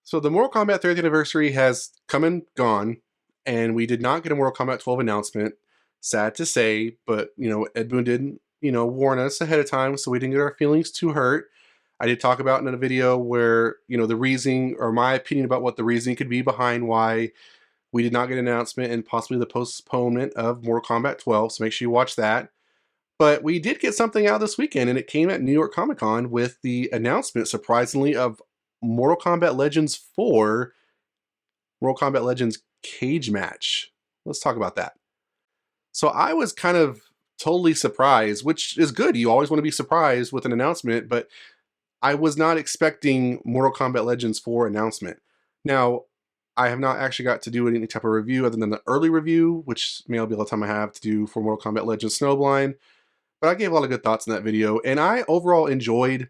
So the Mortal Kombat 30th anniversary has come and gone, and we did not get a Mortal Kombat 12 announcement. Sad to say, but Ed Boon didn't, warn us ahead of time, so we didn't get our feelings too hurt. I did talk about in a video where, the reasoning or my opinion about what the reasoning could be behind why we did not get an announcement and possibly the postponement of Mortal Kombat 12. So make sure you watch that. But we did get something out this weekend, and it came at New York Comic Con with the announcement, surprisingly, of Mortal Kombat Legends 4, Mortal Kombat Legends Cage Match. Let's talk about that. So I was kind of totally surprised, which is good. You always want to be surprised with an announcement, but I was not expecting Mortal Kombat Legends 4 announcement. Now, I have not actually got to do any type of review other than the early review, which may be all the time I have to do for Mortal Kombat Legends Snowblind. But I gave a lot of good thoughts in that video, and I overall enjoyed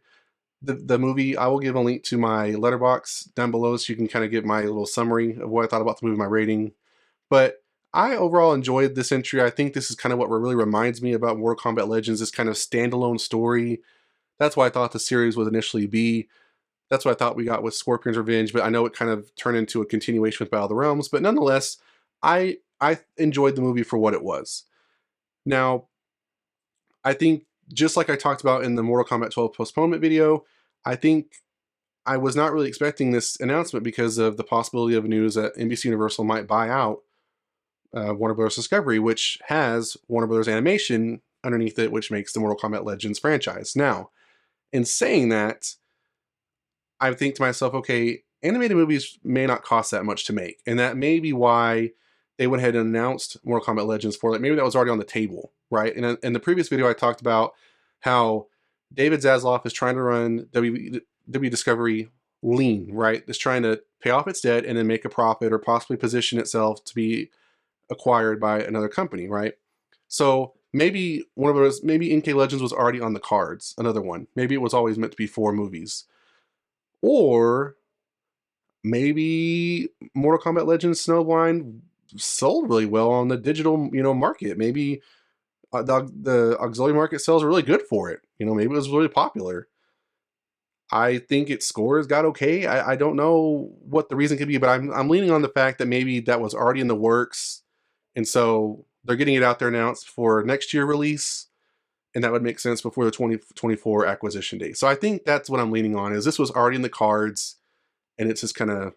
the movie. I will give a link to my letterbox down below so you can kind of get my little summary of what I thought about the movie, my rating. But I overall enjoyed this entry. I think this is kind of what really reminds me about Mortal Kombat Legends, this kind of standalone story. That's what I thought the series would initially be. That's what I thought we got with Scorpion's Revenge, but I know it kind of turned into a continuation with Battle of the Realms. But nonetheless, I enjoyed the movie for what it was. Now, I think just like I talked about in the Mortal Kombat 12 postponement video, I think I was not really expecting this announcement because of the possibility of news that NBC Universal might buy out Warner Bros. Discovery, which has Warner Bros. Animation underneath it, which makes the Mortal Kombat Legends franchise. Now, in saying that, I think to myself, okay, animated movies may not cost that much to make, and that may be why they went ahead and announced Mortal Kombat Legends for, like, maybe that was already on the table, right? And in the previous video, I talked about how David Zaslav is trying to run W Discovery lean, right? It's trying to pay off its debt and then make a profit or possibly position itself to be acquired by another company, right? So maybe one of those, maybe NK Legends was already on the cards, another one. Maybe it was always meant to be 4 movies. Or maybe Mortal Kombat Legends Snowblind sold really well on the digital, market. Maybe the auxiliary market sales are really good for it. Maybe it was really popular. I think its scores got okay. I don't know what the reason could be, but I'm leaning on the fact that maybe that was already in the works, and so they're getting it out there announced for next year release, and that would make sense before the 2024 acquisition date. So I think that's what I'm leaning on, is this was already in the cards, and it's just kind of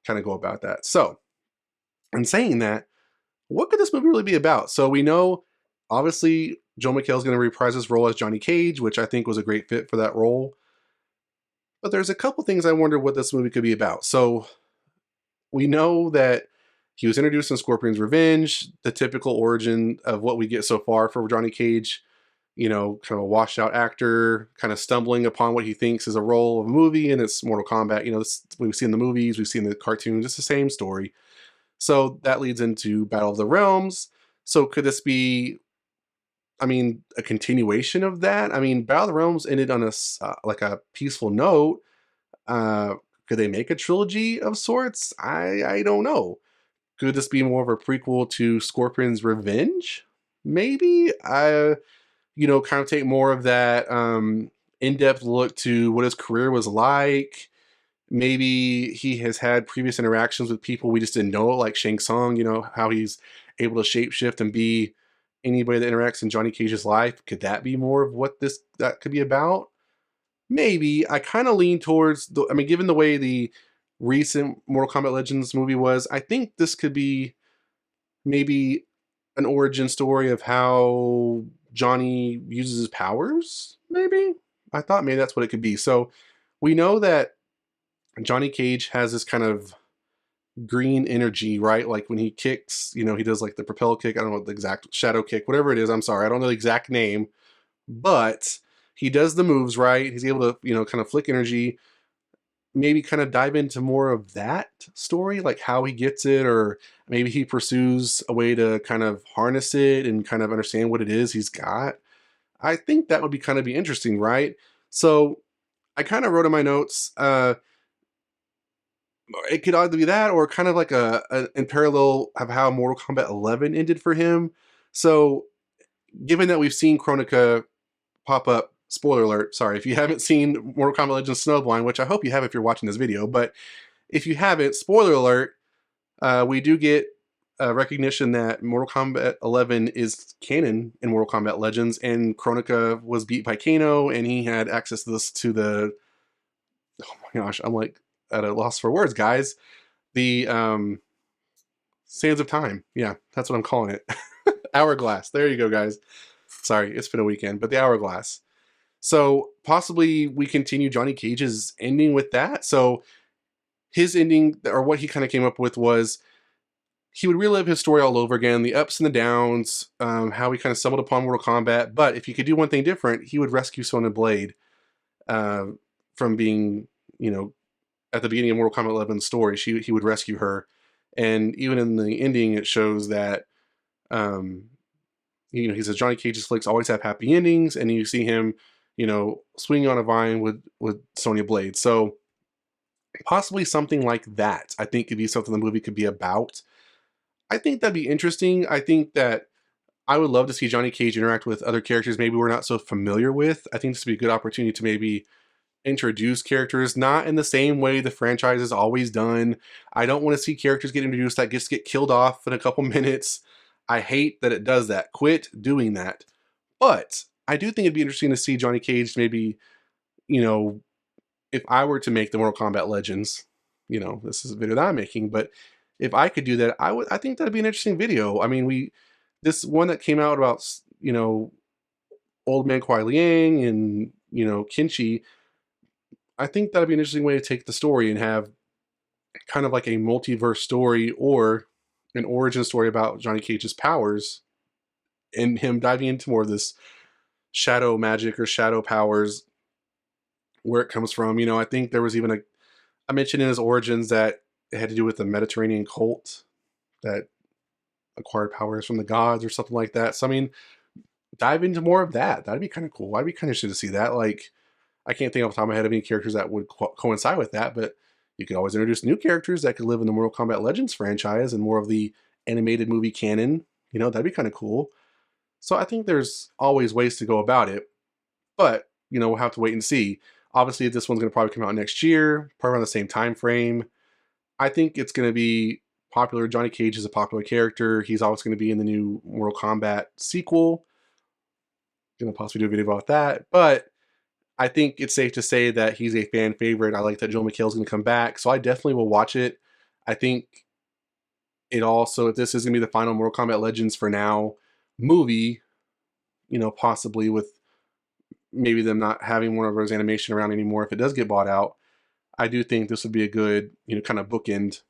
go about that. So, in saying that, what could this movie really be about? So we know, obviously, Joel McHale is going to reprise his role as Johnny Cage, which I think was a great fit for that role. But there's a couple things I wonder what this movie could be about. So we know that he was introduced in Scorpion's Revenge, the typical origin of what we get so far for Johnny Cage, kind of a washed out actor, kind of stumbling upon what he thinks is a role of a movie, and it's Mortal Kombat. We've seen the movies, we've seen the cartoons, it's the same story. So that leads into Battle of the Realms. So could this be, a continuation of that? Battle of the Realms ended on like a peaceful note. Could they make a trilogy of sorts? I don't know. Could this be more of a prequel to Scorpion's Revenge? Maybe. Kind of take more of that in-depth look to what his career was like. Maybe he has had previous interactions with people we just didn't know, like Shang Tsung, how he's able to shapeshift and be anybody that interacts in Johnny Cage's life. Could that be more of what that could be about? Maybe. I kind of lean towards, given the way the recent Mortal Kombat Legends movie was, I think this could be maybe an origin story of how Johnny uses his powers, maybe? I thought maybe that's what it could be. So we know that Johnny Cage has this kind of green energy, right? Like when he kicks, he does like the propel kick. I don't know the exact shadow kick, whatever it is. I'm sorry, I don't know the exact name, but he does the moves, right? He's able to, kind of flick energy. Maybe kind of dive into more of that story, like how he gets it, or maybe he pursues a way to kind of harness it and kind of understand what it is he's got. I think that would be interesting, right? So I kind of wrote in my notes, it could either be that or kind of like a in parallel of how Mortal Kombat 11 ended for him. So given that we've seen Kronika pop up, spoiler alert, sorry, if you haven't seen Mortal Kombat Legends Snowblind, which I hope you have if you're watching this video, but if you haven't, spoiler alert, we do get recognition that Mortal Kombat 11 is canon in Mortal Kombat Legends, and Kronika was beat by Kano, and he had access to this to the. Oh my gosh, I'm like at a loss for words, guys. The Sands of Time. Yeah, that's what I'm calling it. Hourglass. There you go, guys. Sorry, it's been a weekend, but the Hourglass. So possibly we continue Johnny Cage's ending with that. So his ending, or what he kind of came up with, was he would relive his story all over again, the ups and the downs, how he kind of stumbled upon Mortal Kombat. But if he could do one thing different, he would rescue Sonya Blade uh, from being, you know, at the beginning of Mortal Kombat 11's story. He would rescue her, and even in the ending, it shows that um, he says Johnny Cage's flicks always have happy endings, and you see him, swinging on a vine with Sonya Blade. So possibly something like that, I think, could be something the movie could be about. I think that'd be interesting. I think that I would love to see Johnny Cage interact with other characters maybe we're not so familiar with. I think this would be a good opportunity to maybe introduce characters, not in the same way the franchise has always done. I don't want to see characters get introduced that just get killed off in a couple minutes. I hate that it does that. Quit doing that. But I do think it'd be interesting to see Johnny Cage maybe, if I were to make the Mortal Kombat Legends, this is a video that I'm making, but if I could do that, I think that'd be an interesting video. I mean, this one that came out about, Old Man Kuai Liang and, Kinchi, I think that'd be an interesting way to take the story and have kind of like a multiverse story or an origin story about Johnny Cage's powers and him diving into more of this shadow magic or shadow powers, where it comes from. I think there was even I mentioned in his origins that it had to do with the Mediterranean cult that acquired powers from the gods or something like that. So, I mean, dive into more of that. That'd be kind of cool. I'd be kind of interested to see that. Like, I can't think off the top of my head of any characters that would coincide with that, but you could always introduce new characters that could live in the Mortal Kombat Legends franchise and more of the animated movie canon. That'd be kind of cool. So I think there's always ways to go about it, but, we'll have to wait and see. Obviously, this one's going to probably come out next year, probably around the same time frame. I think it's going to be popular. Johnny Cage is a popular character. He's always going to be in the new Mortal Kombat sequel. Going to possibly do a video about that, but I think it's safe to say that he's a fan favorite. I like that Joel McHale's going to come back, so I definitely will watch it. I think if this is going to be the final Mortal Kombat Legends for now movie, possibly with maybe them not having Warner Bros. Animation around anymore if it does get bought out, I do think this would be a good, kind of bookend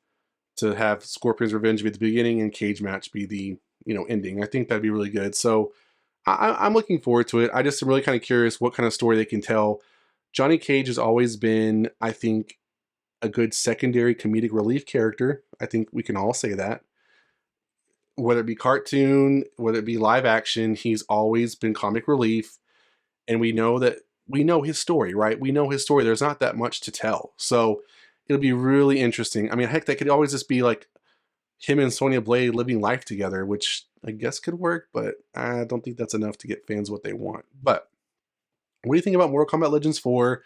to have Scorpion's Revenge be the beginning and Cage Match be the, ending. I think that'd be really good. So I'm looking forward to it. I just am really kind of curious what kind of story they can tell. Johnny Cage has always been, I think, a good secondary comedic relief character. I think we can all say that. Whether it be cartoon, whether it be live action, he's always been comic relief. And we know his story, right? We know his story. There's not that much to tell. So it'll be really interesting. I mean, heck, that could always just be like him and Sonya Blade living life together, which I guess could work, but I don't think that's enough to get fans what they want. But what do you think about Mortal Kombat Legends 4,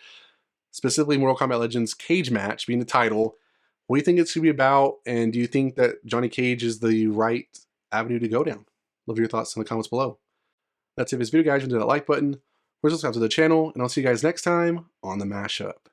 specifically Mortal Kombat Legends Cage Match being the title? What do you think it's going to be about? And do you think that Johnny Cage is the right avenue to go down? Love your thoughts in the comments below. That's it for this video, guys. Hit that like button. Subscribe to the channel, and I'll see you guys next time on the Mashup.